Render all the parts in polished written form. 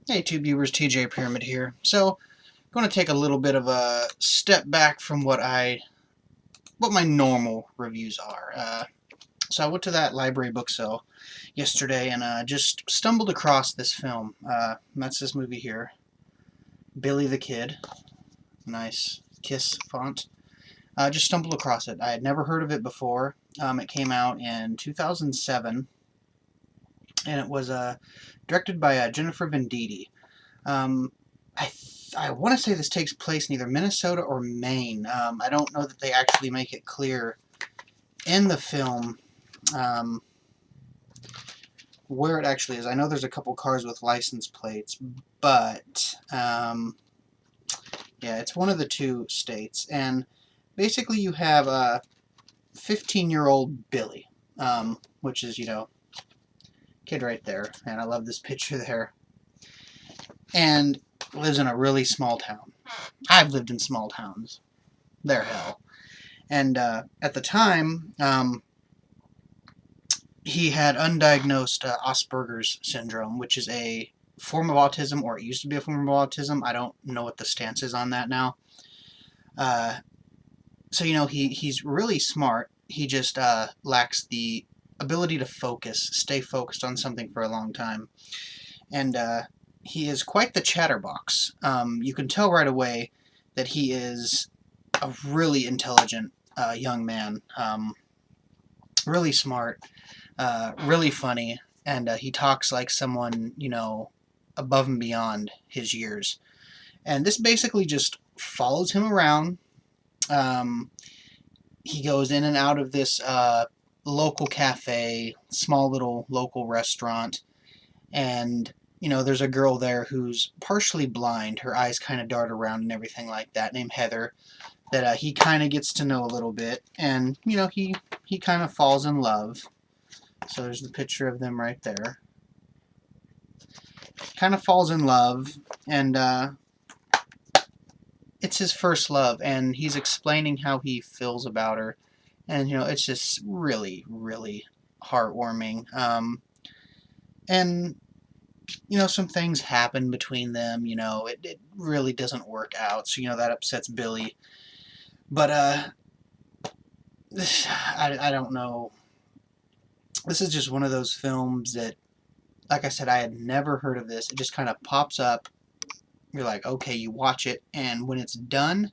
Hey, tube viewers, TJ Pyramid here. So, I'm going to take a little bit of a step back from what my normal reviews are. So I went to that library book sale yesterday and just stumbled across this film. That's this movie here, Billy the Kid. Nice Kiss font. Just stumbled across it. I had never heard of it before. It came out in 2007, and it was directed by Jennifer Venditti. Um, I want to say this takes place in either Minnesota or Maine. I don't know that they actually make it clear in the film um, where it actually is. I know there's a couple cars with license plates, but yeah, it's one of the two states. And basically you have a 15-year-old Billy, which is, kid right there. And I love this picture there. And lives in a really small town. I've lived in small towns. They're hell. And at the time, he had undiagnosed Asperger's syndrome, which is a form of autism, or it used to be a form of autism. I don't know what the stance is on that now. So, he's really smart. He just lacks the ability to stay focused on something for a long time. And he is quite the chatterbox. You can tell right away that he is a really intelligent young man. Really smart, really funny, and he talks like someone, above and beyond his years. And this basically just follows him around. He goes in and out of this local cafe, small little local restaurant, and there's a girl there who's partially blind. Her eyes kind of dart around and everything like that, named Heather, that he kind of gets to know a little bit, and he kind of falls in love. So there's the picture of them right there. Kind of falls in love, and it's his first love, and he's explaining how he feels about her, and it's just really, really heartwarming. And some things happen between them. It really doesn't work out, so that upsets Billy. But I don't know. This is just one of those films that, like I said, I had never heard of this. It just kind of pops up. You're like, okay, you watch it, and when it's done,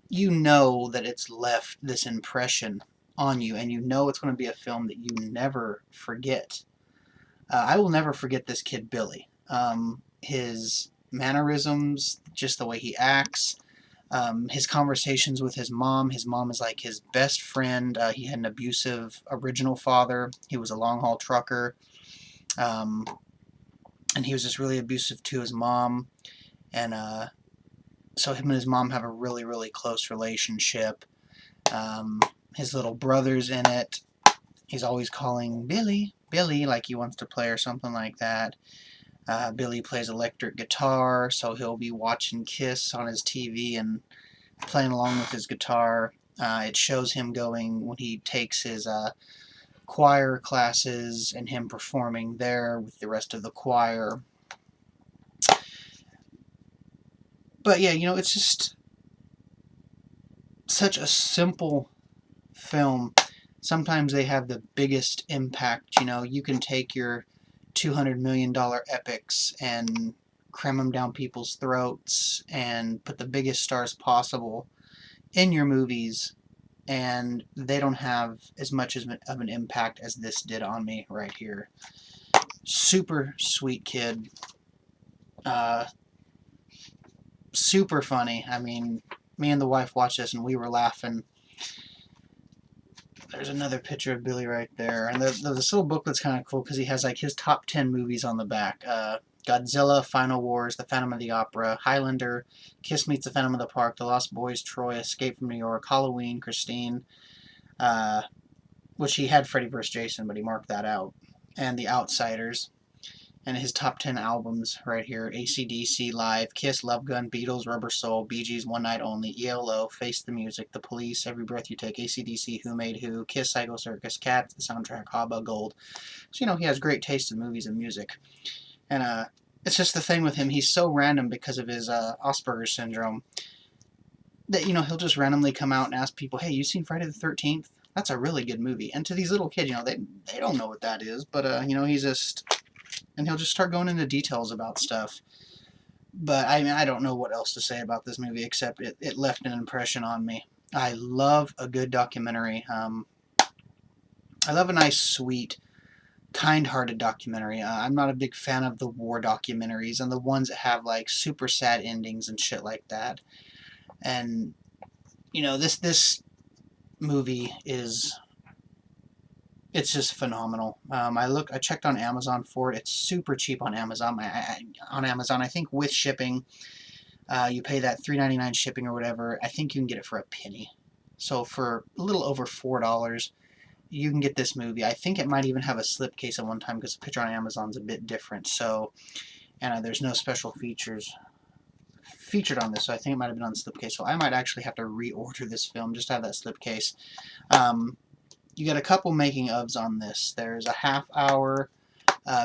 you know that it's left this impression on you, and it's going to be a film that you never forget. I will never forget this kid, Billy. His mannerisms, just the way he acts, his conversations with his mom. His mom is like his best friend. He had an abusive original father. He was a long-haul trucker. And he was just really abusive to his mom. And so him and his mom have a really, really close relationship. His little brother's in it. He's always calling Billy, Billy, like he wants to play or something like that. Billy plays electric guitar, so he'll be watching Kiss on his TV and playing along with his guitar. It shows him going when he takes his choir classes and him performing there with the rest of the choir. But yeah, it's just such a simple film. Sometimes they have the biggest impact. You can take your $200 million epics and cram them down people's throats and put the biggest stars possible in your movies, and they don't have as much of an impact as this did on me right here. Super sweet kid. Super funny. I mean, me and the wife watched this and we were laughing. There's another picture of Billy right there. And this little booklet's kind of cool because he has like his top 10 movies on the back. Godzilla, Final Wars, The Phantom of the Opera, Highlander, Kiss Meets the Phantom of the Park, The Lost Boys, Troy, Escape from New York, Halloween, Christine, which he had Freddy vs. Jason, but he marked that out, and The Outsiders. And his top 10 albums right here: AC/DC, Live, Kiss, Love Gun, Beatles, Rubber Soul, Bee Gees, One Night Only, ELO, Face the Music, The Police, Every Breath You Take, AC/DC, Who Made Who, Kiss, Psycho Circus, Cats, the soundtrack, Habba, Gold. So, he has great taste in movies and music. And it's just the thing with him. He's so random because of his Asperger's syndrome that, you know, he'll just randomly come out and ask people, hey, you seen Friday the 13th? That's a really good movie. And to these little kids, you know, they don't know what that is, but, you know, he's just, and he'll just start going into details about stuff. But, I mean, I don't know what else to say about this movie except it left an impression on me. I love a good documentary. I love a nice, sweet, kind-hearted documentary. I'm not a big fan of the war documentaries and the ones that have, like, super sad endings and shit like that. And, you know, this movie is, it's just phenomenal. I checked on Amazon for it. It's super cheap on Amazon. I think with shipping, you pay that $3.99 shipping or whatever. I think you can get it for a penny. So for a little over $4, you can get this movie. I think it might even have a slipcase at one time because the picture on Amazon's a bit different. So, and there's no special features featured on this, so I think it might have been on the slipcase. So I might actually have to reorder this film just to have that slipcase. You get a couple making ofs on this. There's a half-hour.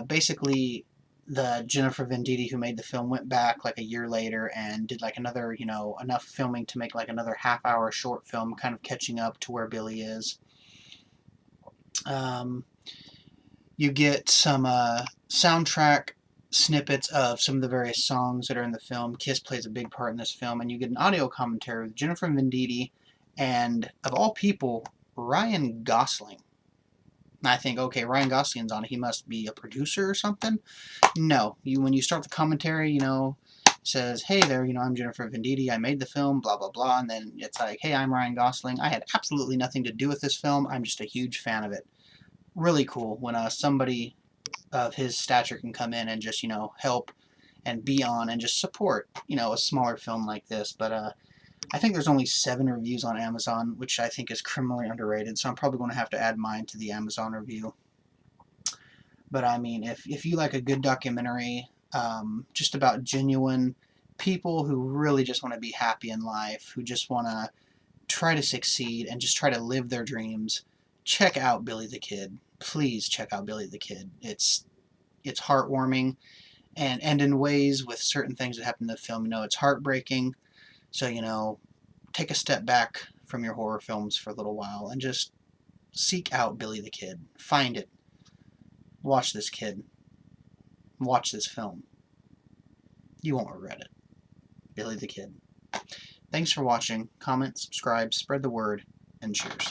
Basically, the Jennifer Venditti who made the film went back like a year later and did like another, you know, enough filming to make like another half-hour short film, kind of catching up to where Billy is. You get some soundtrack snippets of some of the various songs that are in the film. Kiss plays a big part in this film, and you get an audio commentary with Jennifer Venditti and, of all people, Ryan Gosling. And I think, okay, Ryan Gosling's on it. He must be a producer or something. No, when you start the commentary, you know, it says, hey there, you know, I'm Jennifer Venditti. I made the film, blah, blah, blah. And then it's like, hey, I'm Ryan Gosling. I had absolutely nothing to do with this film. I'm just a huge fan of it. Really cool when somebody of his stature can come in and just, you know, help and be on and just support, you know, a smaller film like this. But I think there's only 7 reviews on Amazon, which I think is criminally underrated, so I'm probably going to have to add mine to the Amazon review. But I mean, if you like a good documentary just about genuine people who really just want to be happy in life, who just want to try to succeed and just try to live their dreams, check out Billy the Kid. Please check out Billy the Kid. It's heartwarming, and in ways with certain things that happen in the film, you know, it's heartbreaking. So, you know, take a step back from your horror films for a little while and just seek out Billy the Kid. Find it. Watch this kid. Watch this film. You won't regret it. Billy the Kid. Thanks for watching. Comment, subscribe, spread the word, and cheers.